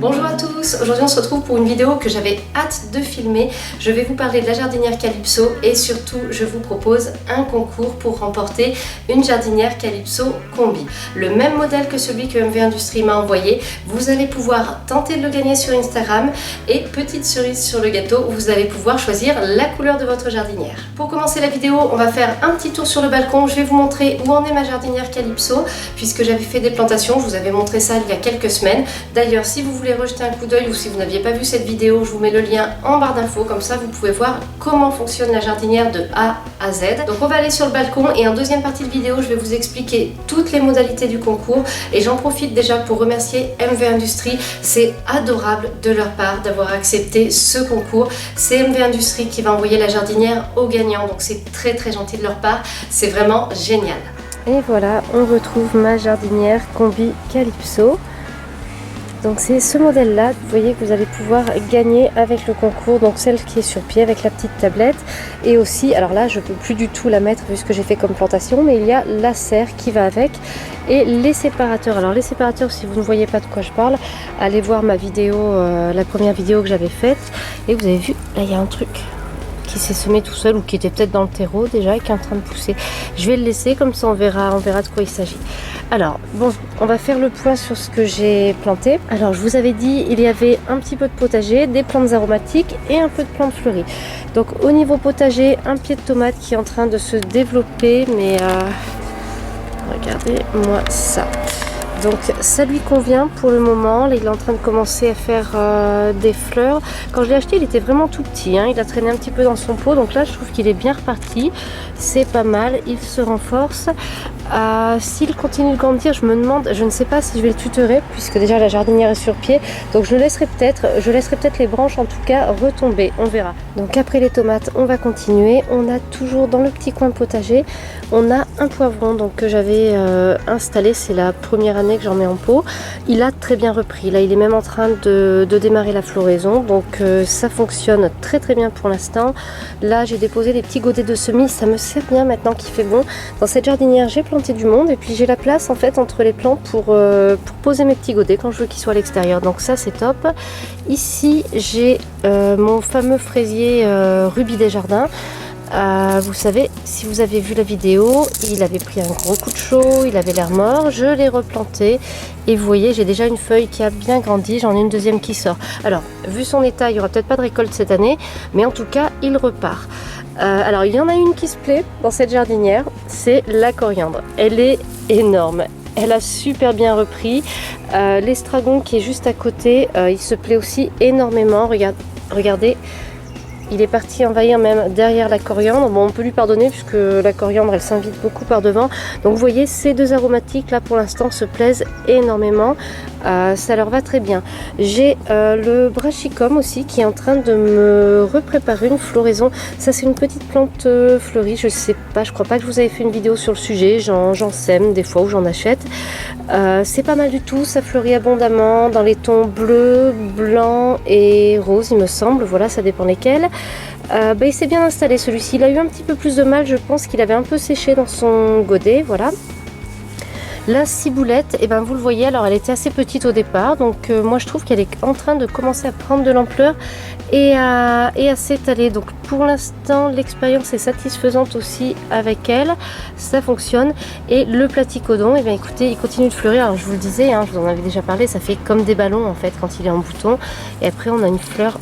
Bonjour à tous, aujourd'hui on se retrouve pour une vidéo que j'avais hâte de filmer. Je vais vous parler de la jardinière Calypso et surtout je vous propose un concours pour remporter une jardinière Calypso Combi. Le même modèle que celui que MV Industries m'a envoyé. Vous allez pouvoir tenter de le gagner sur Instagram et petite cerise sur le gâteau, vous allez pouvoir choisir la couleur de votre jardinière. Pour commencer la vidéo, on va faire un petit tour sur le balcon. Je vais vous montrer où en est ma jardinière Calypso puisque j'avais fait des plantations, je vous avais montré ça il y a quelques semaines. D'ailleurs, si vous voulez rejeter un coup d'œil ou si vous n'aviez pas vu cette vidéo, je vous mets le lien en barre d'infos, comme ça vous pouvez voir comment fonctionne la jardinière de A à Z. Donc on va aller sur le balcon et en deuxième partie de vidéo, je vais vous expliquer toutes les modalités du concours et j'en profite déjà pour remercier MV Industries. C'est adorable de leur part d'avoir accepté ce concours. C'est MV Industries qui va envoyer la jardinière aux gagnants, donc c'est très gentil de leur part, c'est vraiment génial. Et voilà, on retrouve ma jardinière Combi Calypso. Donc c'est ce modèle là, vous voyez que vous allez pouvoir gagner avec le concours, donc celle qui est sur pied avec la petite tablette. Et aussi, alors là je peux plus du tout la mettre vu ce que j'ai fait comme plantation, mais il y a la serre qui va avec et les séparateurs. Alors les séparateurs, si vous ne voyez pas de quoi je parle, allez voir ma vidéo, la première vidéo que j'avais faite. Et vous avez vu, là il y a un truc qui s'est semé tout seul ou qui était peut-être dans le terreau déjà et qui est en train de pousser. Je vais le laisser comme ça on verra de quoi il s'agit. Alors bon, on va faire le point sur ce que j'ai planté. Alors je vous avais dit il y avait un petit peu de potager, des plantes aromatiques et un peu de plantes fleuries. Donc au niveau potager, un pied de tomate qui est en train de se développer, mais regardez-moi ça. Donc ça lui convient pour le moment. Là, il est en train de commencer à faire des fleurs. Quand je l'ai acheté, il était vraiment tout petit, hein. Il a traîné un petit peu dans son pot. Donc là, je trouve qu'il est bien reparti. C'est pas mal. Il se renforce. S'il continue de grandir, je me demande, je ne sais pas si je vais le tutorer, puisque déjà la jardinière est sur pied. Donc je laisserai peut-être les branches en tout cas retomber. On verra. Donc après les tomates, on va continuer. On a toujours dans le petit coin potager, on a un poivron donc que j'avais installé. C'est la première année que j'en mets en pot. Il a très bien repris. Là, il est même en train de démarrer la floraison. Donc ça fonctionne très bien pour l'instant. Là, j'ai déposé des petits godets de semis. Ça me sert bien maintenant qu'il fait bon. Dans cette jardinière, j'ai planté du monde et puis j'ai la place en fait entre les plants pour poser mes petits godets quand je veux qu'ils soient à l'extérieur. Donc ça, c'est top. Ici, j'ai mon fameux fraisier Rubis des Jardins. Vous savez, si vous avez vu la vidéo, il avait pris un gros coup de chaud, il avait l'air mort, je l'ai replanté et vous voyez, j'ai déjà une feuille qui a bien grandi, j'en ai une deuxième qui sort. Alors, vu son état, il n'y aura peut-être pas de récolte cette année, mais en tout cas, il repart. Alors, il y en a une qui se plaît dans cette jardinière, c'est la coriandre. Elle est énorme. Elle a super bien repris. L'estragon qui est juste à côté, il se plaît aussi énormément. Regardez. Il est parti envahir même derrière la coriandre. Bon, on peut lui pardonner puisque la coriandre, elle s'invite beaucoup par devant. Donc vous voyez, ces deux aromatiques là pour l'instant se plaisent énormément. Ça leur va très bien. J'ai le Brachicum aussi qui est en train de me repréparer une floraison. Ça, c'est une petite plante fleurie. Je sais pas, je crois pas que je vous avais fait une vidéo sur le sujet. J'en sème des fois ou j'en achète. C'est pas mal du tout. Ça fleurit abondamment dans les tons bleu, blanc et rose, il me semble. Voilà, ça dépend lesquels. Il s'est bien installé celui-ci. Il a eu un petit peu plus de mal, je pense qu'il avait un peu séché dans son godet. Voilà. La ciboulette, et vous le voyez, alors elle était assez petite au départ, donc moi je trouve qu'elle est en train de commencer à prendre de l'ampleur et à s'étaler. Donc pour l'instant l'expérience est satisfaisante aussi avec elle, ça fonctionne. Et le platycodon, écoutez, il continue de fleurir. Alors je vous le disais, hein, je vous en avais déjà parlé, ça fait comme des ballons en fait quand il est en bouton. Et après on a une fleur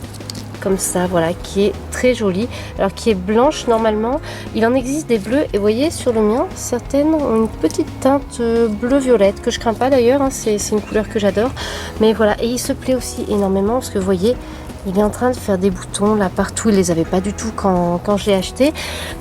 comme ça, voilà, qui est très jolie, alors qui est blanche normalement. Il en existe des bleus et vous voyez sur le mien, certaines ont une petite teinte bleu-violette que je crains pas d'ailleurs, hein, c'est une couleur que j'adore. Mais voilà, et il se plaît aussi énormément parce que vous voyez, il est en train de faire des boutons là partout, il les avait pas du tout quand je l'ai acheté.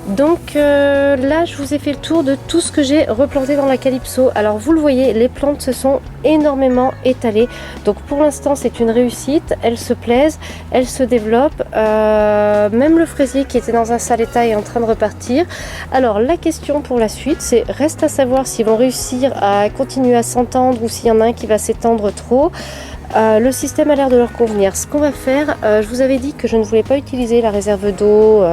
Donc là je vous ai fait le tour de tout ce que j'ai replanté dans la Calypso. Alors vous le voyez, les plantes se sont énormément étalées. Donc pour l'instant c'est une réussite, elles se plaisent, elles se développent. Même le fraisier qui était dans un sale état est en train de repartir. Alors la question pour la suite, c'est reste à savoir s'ils vont réussir à continuer à s'entendre ou s'il y en a un qui va s'étendre trop. Le système a l'air de leur convenir. Ce qu'on va faire, je vous avais dit que je ne voulais pas utiliser la réserve d'eau,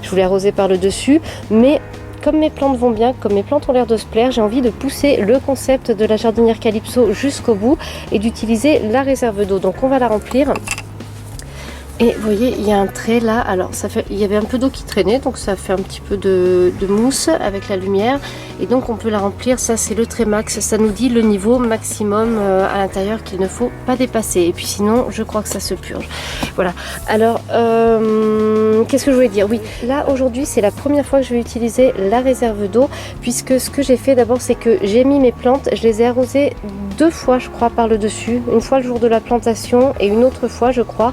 je voulais arroser par le dessus, mais comme mes plantes vont bien, comme mes plantes ont l'air de se plaire, j'ai envie de pousser le concept de la jardinière Calypso jusqu'au bout et d'utiliser la réserve d'eau. Donc on va la remplir. Et vous voyez, il y a un trait là, alors il y avait un peu d'eau qui traînait, donc ça fait un petit peu de mousse avec la lumière. Et donc on peut la remplir, ça c'est le trait max, ça nous dit le niveau maximum à l'intérieur qu'il ne faut pas dépasser. Et puis sinon, je crois que ça se purge. Voilà, alors qu'est-ce que je voulais dire? Oui, là aujourd'hui c'est la première fois que je vais utiliser la réserve d'eau, puisque ce que j'ai fait d'abord c'est que j'ai mis mes plantes, je les ai arrosées 2 fois je crois par le dessus, une fois le jour de la plantation et une autre fois je crois.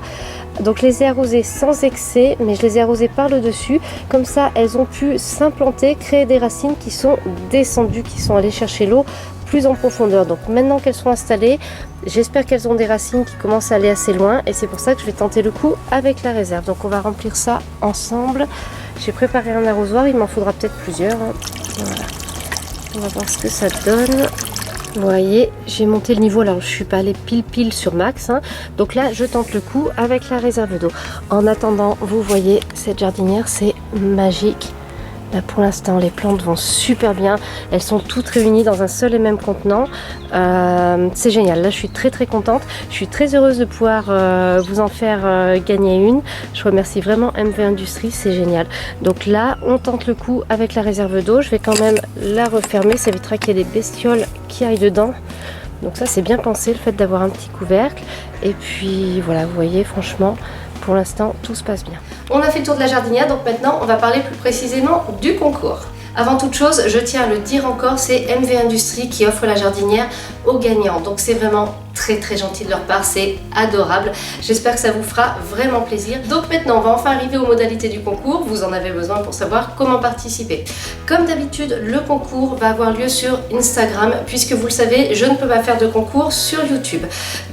Donc je les ai arrosées sans excès, mais je les ai arrosées par le dessus. Comme ça, elles ont pu s'implanter, créer des racines qui sont descendues, qui sont allées chercher l'eau plus en profondeur. Donc maintenant qu'elles sont installées, j'espère qu'elles ont des racines qui commencent à aller assez loin. Et c'est pour ça que je vais tenter le coup avec la réserve. Donc on va remplir ça ensemble. J'ai préparé un arrosoir, il m'en faudra peut-être plusieurs. Voilà. On va voir ce que ça donne. Vous voyez, j'ai monté le niveau, alors je suis pas allée pile sur max, hein. Donc là je tente le coup avec la réserve d'eau. En attendant, vous voyez, cette jardinière c'est magique. Là pour l'instant les plantes vont super bien, elles sont toutes réunies dans un seul et même contenant. C'est génial, là je suis très contente, je suis très heureuse de pouvoir vous en faire gagner une. Je remercie vraiment MV Industries, c'est génial. Donc là on tente le coup avec la réserve d'eau, je vais quand même la refermer, ça évitera qu'il y ait des bestioles qui aillent dedans. Donc ça c'est bien pensé, le fait d'avoir un petit couvercle. Et puis voilà, vous voyez, franchement pour l'instant tout se passe bien. On a fait le tour de la jardinière, donc maintenant on va parler plus précisément du concours. Avant toute chose, je tiens à le dire encore, c'est MV Industries qui offre la jardinière aux gagnants. Donc c'est vraiment très gentil de leur part, c'est adorable. J'espère que ça vous fera vraiment plaisir. Donc maintenant, on va enfin arriver aux modalités du concours. Vous en avez besoin pour savoir comment participer. Comme d'habitude, le concours va avoir lieu sur Instagram, puisque vous le savez, je ne peux pas faire de concours sur YouTube.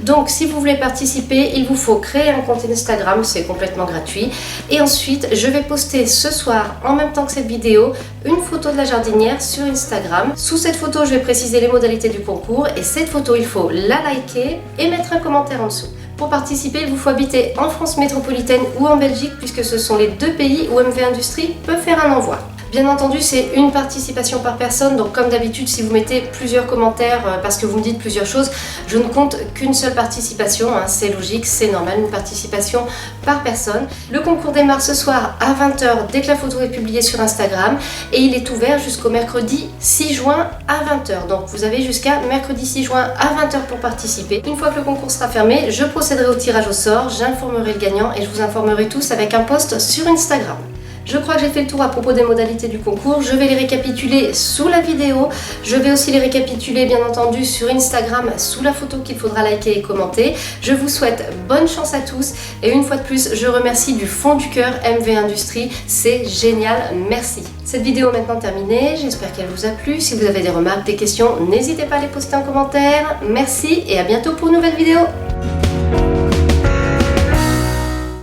Donc si vous voulez participer, il vous faut créer un compte Instagram, c'est complètement gratuit. Et ensuite, je vais poster ce soir, en même temps que cette vidéo, une photo de la jardinière sur Instagram. Sous cette photo, je vais préciser les modalités du concours et cette photo, il faut la liker et mettre un commentaire en dessous. Pour participer, il vous faut habiter en France métropolitaine ou en Belgique puisque ce sont les 2 pays où MV Industries peut faire un envoi. Bien entendu, c'est une participation par personne, donc comme d'habitude, si vous mettez plusieurs commentaires parce que vous me dites plusieurs choses, je ne compte qu'une seule participation, hein, c'est logique, c'est normal, une participation par personne. Le concours démarre ce soir à 20 h dès que la photo est publiée sur Instagram et il est ouvert jusqu'au mercredi 6 juin à 20 h. Donc vous avez jusqu'à mercredi 6 juin à 20 h pour participer. Une fois que le concours sera fermé, je procéderai au tirage au sort, j'informerai le gagnant et je vous informerai tous avec un post sur Instagram. Je crois que j'ai fait le tour à propos des modalités du concours. Je vais les récapituler sous la vidéo. Je vais aussi les récapituler bien entendu sur Instagram sous la photo qu'il faudra liker et commenter. Je vous souhaite bonne chance à tous et une fois de plus, je remercie du fond du cœur MV Industries. C'est génial, merci. Cette vidéo est maintenant terminée. J'espère qu'elle vous a plu. Si vous avez des remarques, des questions, n'hésitez pas à les poster en commentaire. Merci et à bientôt pour une nouvelle vidéo.